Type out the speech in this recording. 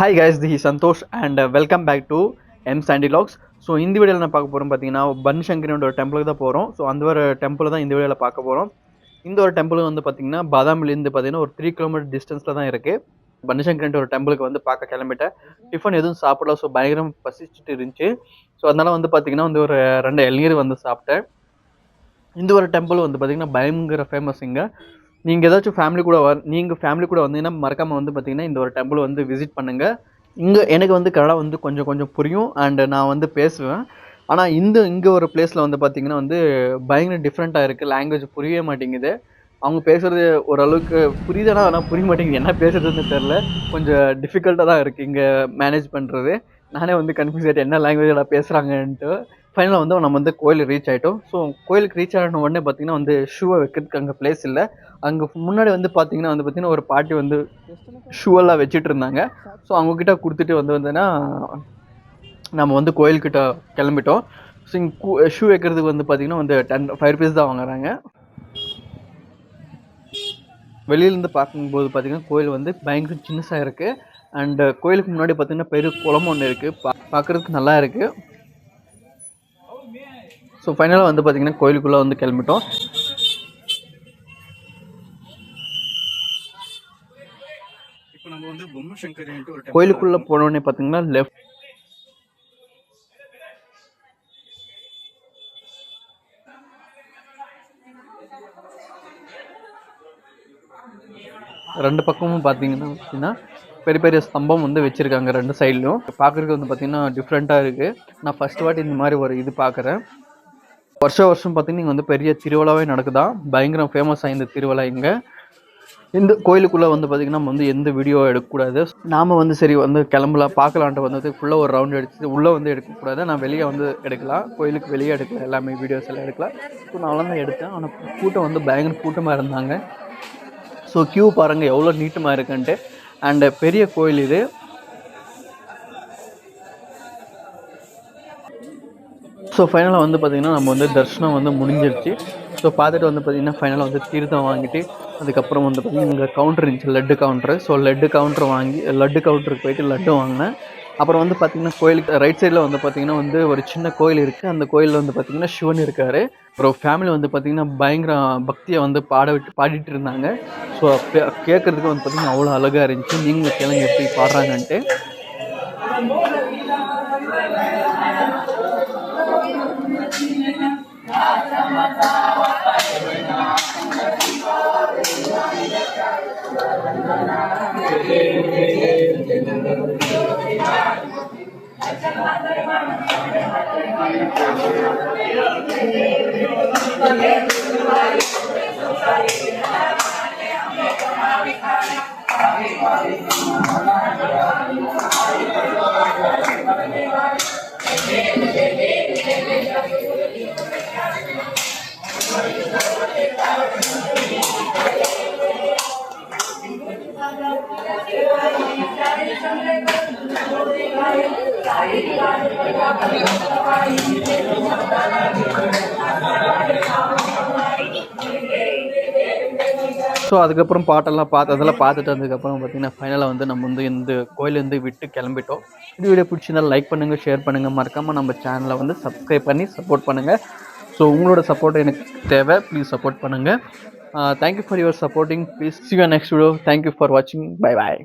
Hi guys, this is Santosh and welcome back to Msandy Logs. So இந்த வீடியோவில் நான் பார்க்க போகிறோம் பார்த்தீங்கன்னா பன்சங்கரியோட ஒரு டெம்பிளுக்கு தான் போகிறோம். ஸோ அந்த ஒரு டெம்பிள் தான் இந்த வீடியோவில் பார்க்க போகிறோம். இந்த ஒரு டெம்பிள் வந்து பார்த்தீங்கன்னா பாதாமிலேருந்து பார்த்தீங்கன்னா ஒரு 3 கிலோமீட்டர் டிஸ்டன்ஸில் தான் இருக்குது. பன்சங்கரின்ற ஒரு டெம்பிளுக்கு வந்து பார்க்க கிளம்பிட்டேன். டிஃபன் எதுவும் சாப்பிடல. ஸோ பயங்கரம் பசிச்சுட்டு இருந்துச்சு. ஸோ அதனால் வந்து பார்த்தீங்கன்னா வந்து ஒரு 2 இளநீர் வந்து சாப்பிட்டேன். இந்த ஒரு டெம்பிள் வந்து பார்த்தீங்கன்னா பயங்கர ஃபேமஸ் இங்கே. நீங்கள் ஏதாச்சும் ஃபேமிலி கூட வந்தீங்கன்னா மறக்காமல் வந்து பார்த்தீங்கன்னா இந்த ஒரு டெம்பிள் வந்து விசிட் பண்ணுங்கள். இங்கே எனக்கு வந்து கன்னடா வந்து கொஞ்சம் கொஞ்சம் புரியும் அண்டு நான் வந்து பேசுவேன். ஆனால் இங்கே ஒரு பிளேஸில் வந்து பார்த்தீங்கன்னா வந்து பயங்கர டிஃப்ரெண்ட்டாக இருக்குது. லாங்குவேஜ் புரியவே மாட்டேங்குது. அவங்க பேசுகிறது ஓரளவுக்கு புரியுதுன்னா ஆனால் புரிய மாட்டேங்குது. என்ன பேசுகிறதுன்னு தெரில. கொஞ்சம் டிஃபிகல்ட்டாக தான் இருக்குது இங்கே மேனேஜ் பண்ணுறது. நானே வந்து கன்ஃபியூஸ் ஆகிட்டேன் என்ன லாங்குவேஜில் பேசுகிறாங்கன்ட்டு. ஃபைனலாக வந்து நம்ம வந்து கோயிலுக்கு ரீச் ஆகிட்டோம். ஸோ கோயிலுக்கு ரீச் ஆன உடனே பார்த்தீங்கன்னா வந்து ஷூவை வைக்கிறதுக்கு அங்கே பிளேஸ் இல்லை. அங்கே முன்னாடி வந்து பார்த்தீங்கன்னா ஒரு பாட்டி வந்து ஷூவெல்லாம் வச்சுட்டு இருந்தாங்க. ஸோ அவங்கக்கிட்ட கொடுத்துட்டு வந்தேன்னா நம்ம வந்து கோயில்கிட்ட கிளம்பிட்டோம். ஸோ இங்கே ஷூ வைக்கிறதுக்கு வந்து பார்த்தீங்கன்னா வந்து 5 rupees தான் வாங்குறாங்க. வெளியிலேருந்து பார்க்கும்போது பார்த்தீங்கன்னா கோயில் வந்து பயங்கர சின்னசாக இருக்குது. அண்டு கோயிலுக்கு முன்னாடி பார்த்தீங்கன்னா பெரிய குளம் ஒன்று இருக்குது. பார்க்குறதுக்கு நல்லா இருக்குது. ஸோ ஃபைனலாக வந்து பார்த்தீங்கன்னா கோயிலுக்குள்ளே வந்து கிளம்பிட்டோம். இப்போ நம்ம வந்து பொம்மசங்கரி கோயிலுக்குள்ளே போனோடனே பார்த்தீங்கன்னா லெஃப்ட் ரெண்டு பக்கமும் பார்த்தீங்கன்னா பெரிய பெரிய ஸ்தம்பம் வந்து வச்சுருக்காங்க 2 சைட்லையும். பார்க்குறதுக்கு வந்து பார்த்தீங்கன்னா டிஃப்ரெண்ட்டாக இருக்குது. நான் ஃபஸ்ட் வாட்டி இந்த மாதிரி ஒரு இது பார்க்குறேன். வருஷம் பார்த்தீங்கன்னா இங்கே வந்து பெரிய திருவிழாவே நடக்குதான். பயங்கரம் ஃபேமஸாக இந்த திருவிழா இங்கே. இந்த கோயிலுக்குள்ளே வந்து பார்த்திங்கன்னா நம்ம வந்து எந்த வீடியோ எடுக்கக்கூடாது. நாம் வந்து சரி வந்து கிளம்பலாம் பார்க்கலான்ட்டு வந்தது ஃபுல்லாக ஒரு ரவுண்ட் எடுத்து உள்ளே வந்து எடுக்கக்கூடாது. நான் வெளியே வந்து எடுக்கலாம், கோயிலுக்கு வெளியே எடுக்கலாம், எல்லாமே வீடியோஸ் எல்லாம் எடுக்கலாம். ஸோ நான் தான் எடுத்தேன். ஆனால் கூட்டம் வந்து பயங்கர கூட்டமாக இருந்தாங்க. ஸோ க்யூ பாருங்கள் எவ்வளோ நீட்டமாக இருக்குன்ட்டு. அண்டு பெரிய கோயில் இது. ஸோ ஃபைனலாக வந்து பார்த்திங்கன்னா நம்ம வந்து தரிசனம் வந்து முடிஞ்சிருச்சு. ஸோ பார்த்துட்டு வந்து பார்த்திங்கன்னா ஃபைனலாக வந்து தீர்த்தம் வாங்கிட்டு அதுக்கப்புறம் வந்து பார்த்திங்கன்னா இங்கே கவுண்டர் இருந்துச்சு, லட்டு கவுண்ட்ரு. ஸோ லட்டு கவுண்டருக்கு போயிட்டு லட்டு வாங்கினேன். அப்புறம் வந்து பார்த்திங்கன்னா கோயிலுக்கு ரைட் சைடில் வந்து பார்த்திங்கன்னா வந்து ஒரு சின்ன கோயில் இருக்குது. அந்த கோயிலில் வந்து பார்த்திங்கன்னா சிவன் இருக்கார். அப்புறம் ஃபேமிலி வந்து பார்த்திங்கன்னா பயங்கர பக்தியை வந்து பாடிட்டு இருந்தாங்க. ஸோ கேட்குறதுக்கு வந்து பார்த்திங்கன்னா அவ்வளோ அழகாக இருந்துச்சு. நீங்களும் கேளுங்க எப்படி பாடுறாங்கன்ட்டு. ஸோ அதுக்கப்புறம் அதெல்லாம் பார்த்துட்டு வந்ததுக்கப்புறம் பார்த்தீங்கன்னா ஃபைனலாக வந்து நம்ம வந்து இந்த கோயிலேருந்து விட்டு கிளம்பிட்டோம். இந்த வீடியோ பிடிச்சிருந்தால் லைக் பண்ணுங்கள், ஷேர் பண்ணுங்கள், மறக்காமல் நம்ம சேனலை வந்து சப்ஸ்கிரைப் பண்ணி சப்போர்ட் பண்ணுங்கள். ஸோ உங்களோட சப்போர்ட் எனக்கு தேவை, ப்ளீஸ் சப்போர்ட் பண்ணுங்கள். Thank you for your supporting. Please see you next video. Thank you for watching. Bye bye.